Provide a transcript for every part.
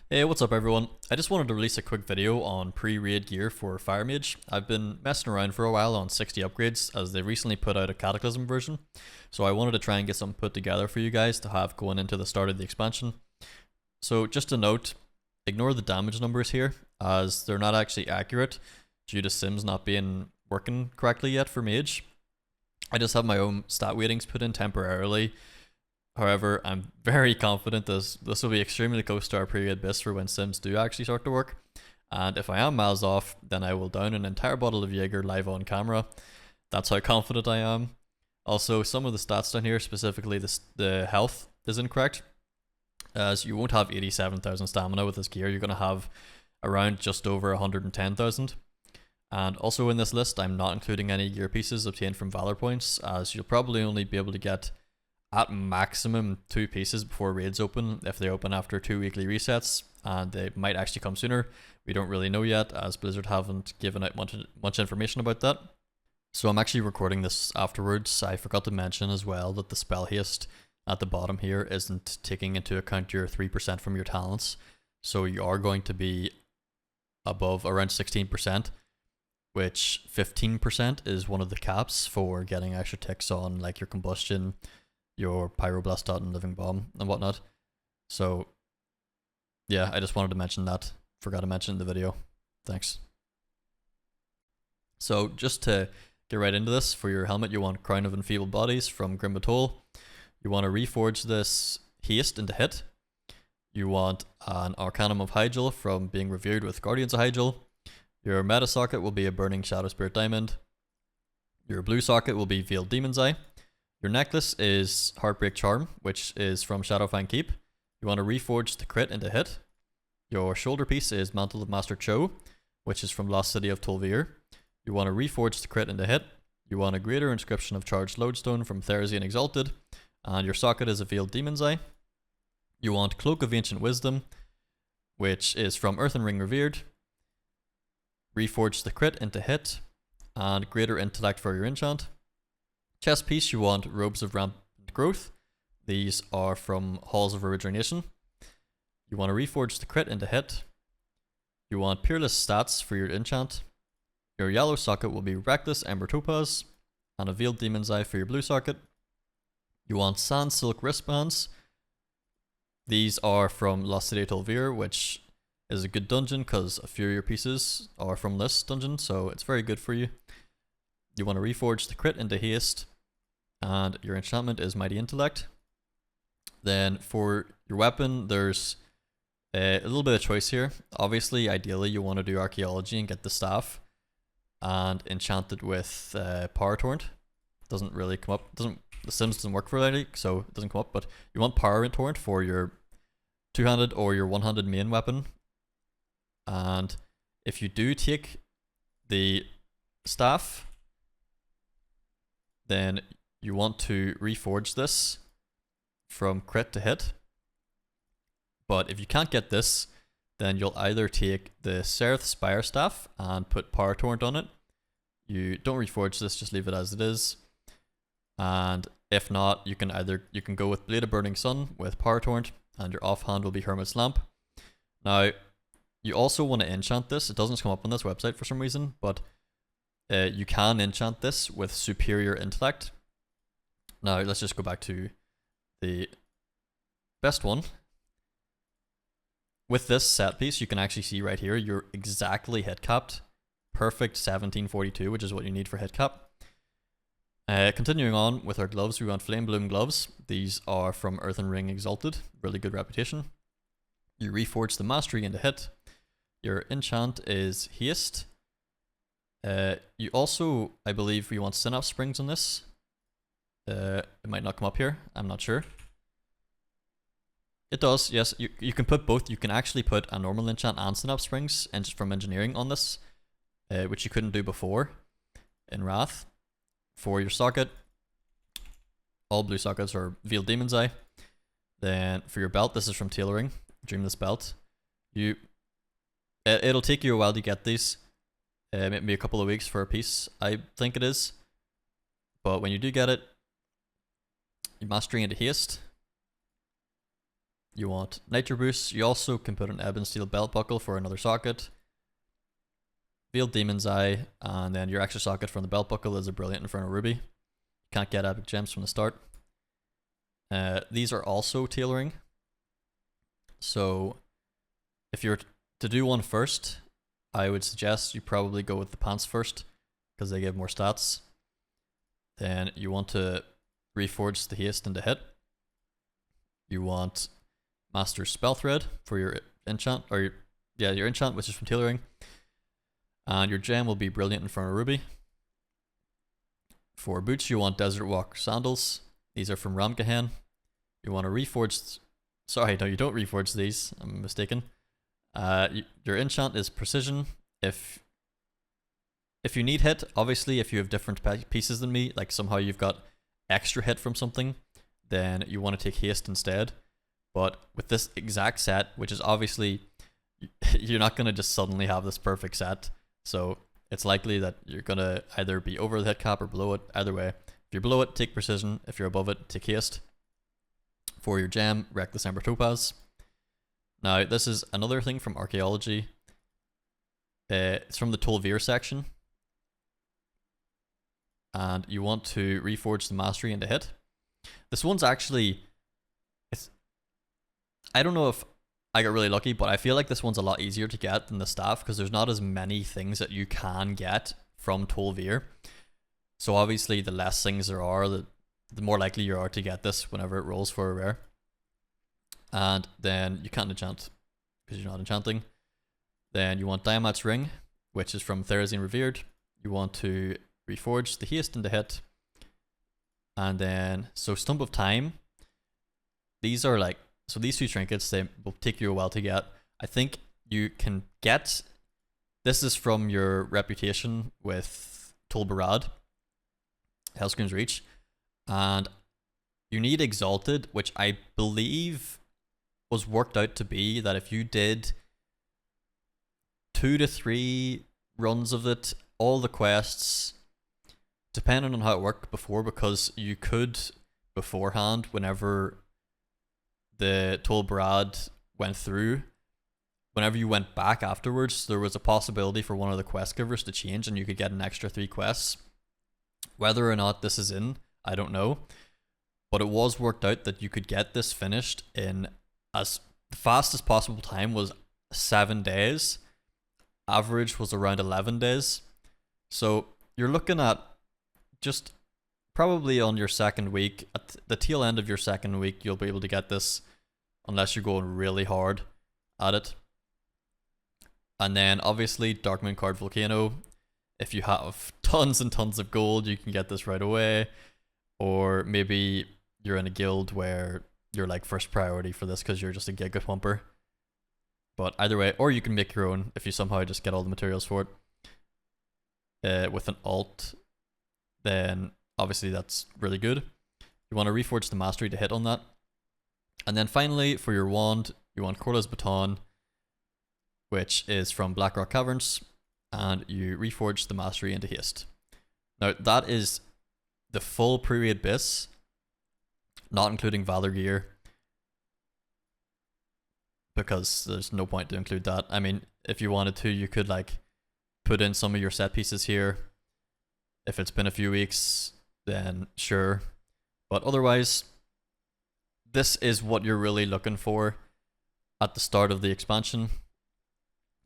Hey, what's up everyone? I just wanted to release a quick video on pre-raid gear for Fire Mage. I've been messing around for a while on 60 upgrades as they recently put out a Cataclysm version, so I wanted to try and get something put together for you guys to have going into the start of the expansion. So just a note, ignore the damage numbers here as they're not actually accurate due to sims not being working correctly yet for Mage. I just have my own stat weightings put in temporarily. However, I'm very confident this will be extremely close to our pre-raid best for when sims do actually start to work. And if I am miles off, then I will down an entire bottle of Jaeger live on camera. That's how confident I am. Also, some of the stats down here, specifically the health, is incorrect, as you won't have 87,000 stamina with this gear. You're going to have around just over 110,000. And also in this list, I'm not including any gear pieces obtained from Valor points, as you'll probably only be able to get at maximum 2 pieces before raids open, if they open after 2 weekly resets, and they might actually come sooner. We don't really know yet, as Blizzard haven't given out much information about that. So I'm actually recording this afterwards. I forgot to mention as well that the spell haste at the bottom here isn't taking into account your 3% from your talents, so you are going to be above around 16%, which 15% is one of the caps for getting extra ticks on like your combustion, your pyroblast dot and living bomb and whatnot. So yeah, I just wanted to mention that. Forgot to mention in the video. Thanks. So just to get right into this, for your helmet you want Crown of Enfeebled Bodies from Grim Atoll. You want to reforge this haste into hit. You want an Arcanum of Hyjal from being revered with Guardians of Hyjal. Your meta socket will be a Burning Shadow Spirit Diamond. Your blue socket will be Veiled Demon's Eye. Your necklace is Heartbreak Charm, which is from Shadowfang Keep. You want to reforge the crit into hit. Your shoulder piece is Mantle of Master Cho, which is from Lost City of Tol'vir. You want to reforge the crit into hit. You want a Greater Inscription of Charged Lodestone from Therizian Exalted, and your socket is a Veiled Demon's Eye. You want Cloak of Ancient Wisdom, which is from Earthen Ring Revered. Reforge the crit into hit, and Greater Intellect for your enchant. Chest piece, you want Robes of Rampant Growth. These are from Halls of Origination. You want to reforge the crit into hit. You want Peerless stats for your enchant. Your yellow socket will be Reckless Ember Topaz, and a Veiled Demon's Eye for your blue socket. You want Sand Silk wristbands. These are from Lost City of Tol'vir, which is a good dungeon because a few of your pieces are from this dungeon, so it's very good for you. You want to reforge the crit into haste, and your enchantment is Mighty Intellect. Then for your weapon, there's a little bit of choice here. Obviously, ideally, you want to do Archaeology and get the staff and enchant it with Power Torrent. Doesn't really come up. The Sims doesn't work for that, so it doesn't come up. But you want Power Torrent for your two-handed or your one-handed main weapon. And if you do take the staff, then you want to reforge this from crit to hit. But if you can't get this, then you'll either take the Sereth Spire Staff and put Power Torrent on it. You don't reforge this, just leave it as it is. And if not, you can go with Blade of Burning Sun with Power Torrent, and your offhand will be Hermit's Lamp. Now, you also want to enchant this. It doesn't come up on this website for some reason, but you can enchant this with Superior Intellect. Now, let's just go back to the best one. With this set piece, you can actually see right here, you're exactly hit capped. Perfect 1742, which is what you need for hit cap. Continuing on with our gloves, we want Flame Bloom gloves. These are from Earthen Ring Exalted, really good reputation. You reforge the mastery into hit. Your enchant is haste. You also, I believe, we want Synapse Springs on this. It might not come up here, I'm not sure. It does, yes. You can put both. You can actually put a normal enchant and Synapse Springs from engineering on this, which you couldn't do before in Wrath. For your socket, all blue sockets are Veiled Demon's Eye. Then for your belt, this is from Tailoring, Dreamless Belt. It'll take you a while to get these, maybe a couple of weeks for a piece, I think it is. But when you do get it, you mastering into haste. You want Nitro Boost. You also can put an Ebon Steel Belt Buckle for another socket. Veiled Demon's Eye, and then your extra socket from the Belt Buckle is a Brilliant Inferno Ruby. You can't get epic gems from the start. These are also tailoring. So if you're to do one first, I would suggest you probably go with the pants first because they give more stats. Then you want to reforge the haste into hit. You want Master Spell Thread for your enchant, or your enchant, which is from tailoring. And your gem will be Brilliant Inferno Ruby. For boots, you want Desert Walk Sandals. These are from Ramkahen. You want to reforge. Sorry, no, you don't reforge these. I'm mistaken. Your enchant is Precision. If you need hit, obviously, if you have different pieces than me, like somehow you've got extra hit from something, then you want to take haste instead. But with this exact set, which is obviously, you're not going to just suddenly have this perfect set. So it's likely that you're going to either be over the hit cap or below it. Either way, if you're below it, take Precision. If you're above it, take haste. For your gem, Reckless Ember Topaz. Now, this is another thing from Archaeology. It's from the Tol'vir section. And you want to reforge the Mastery into hit. This one's actually... I don't know if I got really lucky, but I feel like this one's a lot easier to get than the staff because there's not as many things that you can get from Tol'vir. So obviously, the less things there are, the more likely you are to get this whenever it rolls for a rare. And then you can't enchant because you're not enchanting. Then you want Diamat's Ring, which is from Therazine Revered. You want to reforge the haste into hit. And then, so Stump of Time. These are like, so these two trinkets, they will take you a while to get. I think you can get, this is from your reputation with Tol Barad, Hellscream's Reach. And you need Exalted, which I believe was worked out to be that if you did 2 to 3 runs of it, all the quests, depending on how it worked before, because you could beforehand, whenever the Tol Barad went through, whenever you went back afterwards, there was a possibility for one of the quest givers to change and you could get an extra 3 quests. Whether or not this is in, I don't know. But it was worked out that you could get this finished in as the fastest possible time was 7 days. Average was around 11 days. So you're looking at just probably on your second week, at the tail end of your second week, you'll be able to get this unless you're going really hard at it. And then obviously Darkmoon Card Volcano. If you have tons and tons of gold, you can get this right away. Or maybe you're in a guild where you're like first priority for this because you're just a Giga Pumper. But either way, or you can make your own if you somehow just get all the materials for it. With an alt, then obviously that's really good. You want to reforge the Mastery to hit on that. And then finally, for your wand, you want Corla's Baton, which is from Blackrock Caverns, and you reforge the Mastery into haste. Now, that is the full period base, not including Valor Gear, because there's no point to include that. I mean, if you wanted to, you could like put in some of your set pieces here. If it's been a few weeks, then sure. But otherwise, this is what you're really looking for at the start of the expansion.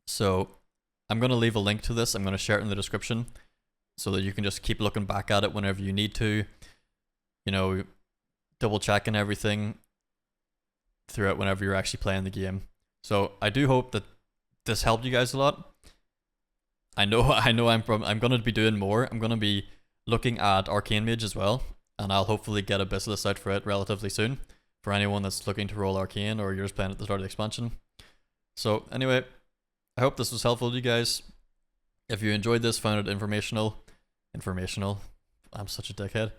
So I'm going to leave a link to this. I'm going to share it in the description so that you can just keep looking back at it whenever you need to. You know, double checking everything throughout whenever you're actually playing the game. So I do hope that this helped you guys a lot. I know I'm going to be doing more. I'm going to be looking at Arcane Mage as well, and I'll hopefully get a Basilisk out for it relatively soon for anyone that's looking to roll Arcane or you're just playing at the start of the expansion. So anyway, I hope this was helpful to you guys. If you enjoyed this, found it informational, I'm such a dickhead.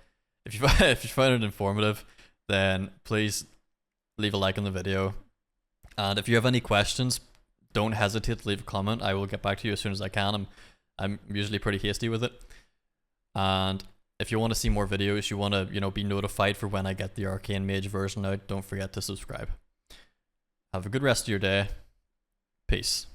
If you found it informative, then please leave a like on the video. And if you have any questions, don't hesitate to leave a comment. I will get back to you as soon as I can. I'm usually pretty hasty with it. And if you want to see more videos, you want to, be notified for when I get the Arcane Mage version out, don't forget to subscribe. Have a good rest of your day. Peace.